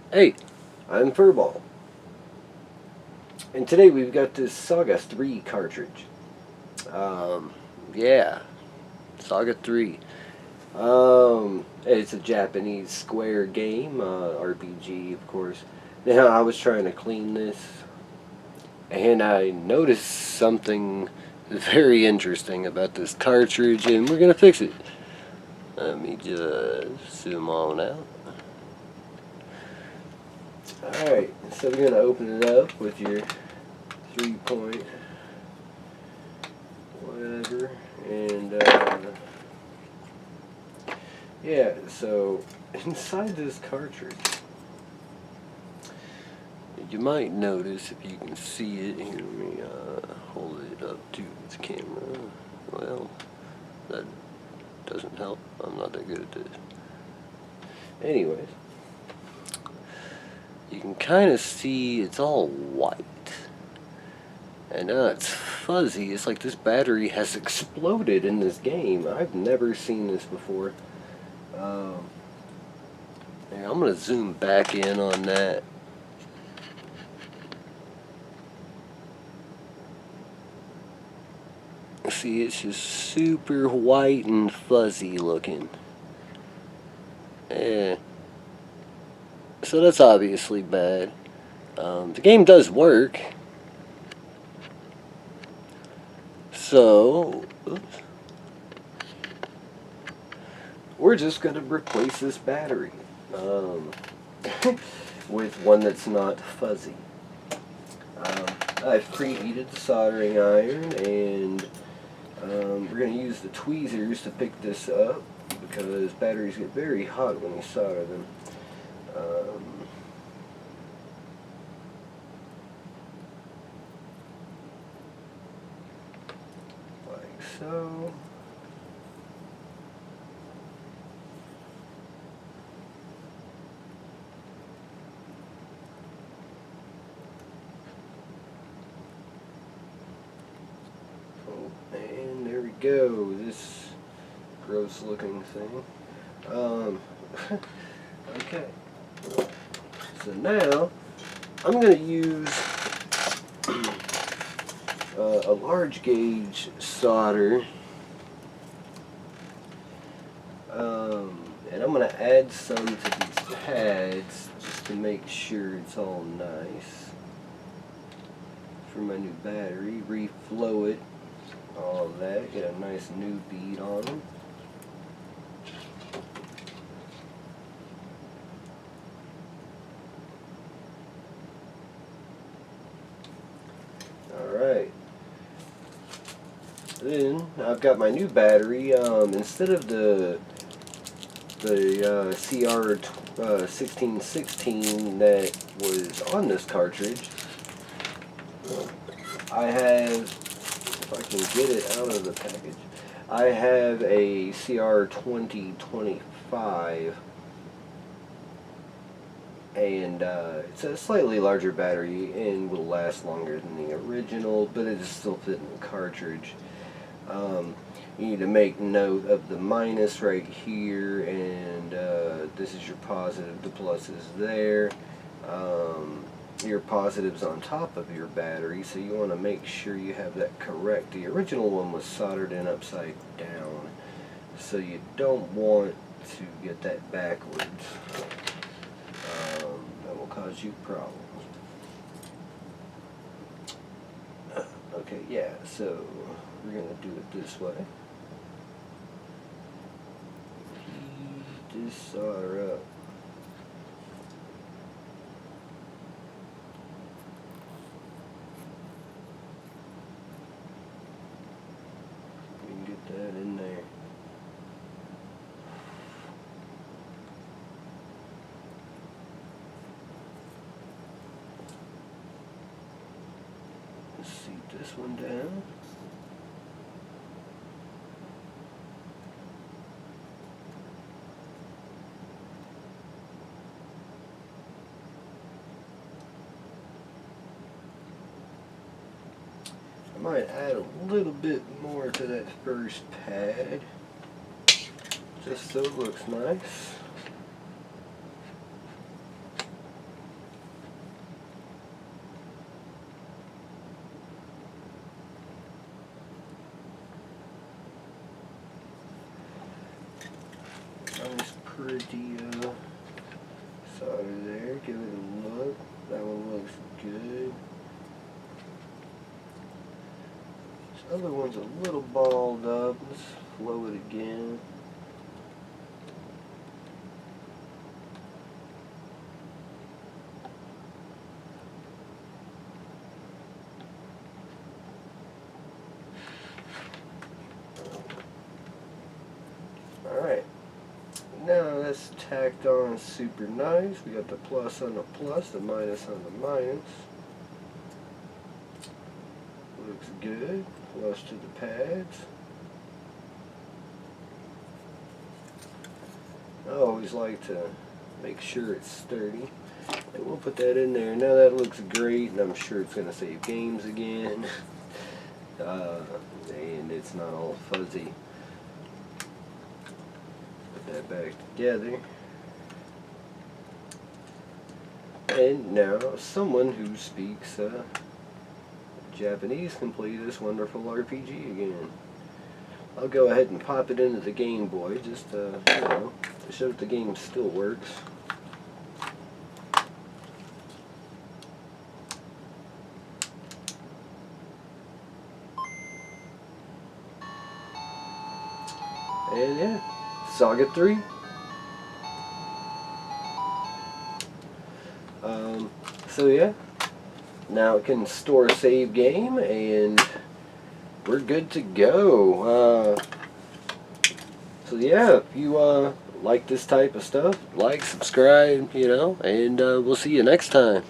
Hey, I'm Furball, and today we've got this Saga 3 cartridge. Um, yeah, Saga 3. It's a Japanese Square game, RPG, of course. Now, I was trying to clean this, and I noticed something very interesting about this cartridge, and we're gonna fix it. Let me just zoom on out. Alright, so we're gonna open it up with your 3-point whatever, and yeah, so inside this cartridge, you might notice, if you can see it, here, let me hold it up to the camera. Well, that doesn't help. I'm not that good at this. Anyways, you can kind of see it's all white. And it's fuzzy. It's like this battery has exploded in this game. I've never seen this before. Here, I'm going to zoom back in on that. See, it's just super white and fuzzy looking. So that's obviously bad. The game does work. So, oops. We're just going to replace this battery with one that's not fuzzy. I've preheated the soldering iron, and we're going to use the tweezers to pick this up because batteries get very hot when you solder them. Like so. And there we go, this gross looking thing. Okay, so now I'm going to use a large gauge solder, and I'm going to add some to these pads just to make sure it's all nice for my new battery. Reflow it, all of that, get a nice new bead on them. Alright, then I've got my new battery. Instead of the CR 1616 that was on this cartridge, I have, if I can get it out of the package, I have a CR 2025, and it's a slightly larger battery and will last longer than the original, but it is still fit in the cartridge. You need to make note of the minus right here, and this is your positive, the plus is there. Your positives on top of your battery, so you want to make sure you have that correct. The original one was soldered in upside down, so you don't want to get that backwards. That will cause you problems. Okay, yeah, so we're going to do it this way. Heat this solder up. We can get that in there. Let's seat this one down. I might add a little bit more to that first pad, just so it looks nice. pretty solder there. Give it a look. That one looks good. This other one's a little balled up. Let's flow it again. Alright, now that's tacked on super nice. We got the plus on the plus, the minus on the minus. Looks good. Flush to the pads. I always like to make sure it's sturdy. And we'll put that in there. Now that looks great, and I'm sure it's going to save games again. And it's not all fuzzy. Put that back together. And now someone who speaks Japanese can play this wonderful RPG again. I'll go ahead and pop it into the Game Boy just you know, to show that the game still works. And yeah, Saga 3. So yeah, now it can store a save game, and we're good to go. So yeah, if you like this type of stuff, like, subscribe, you know, and we'll see you next time.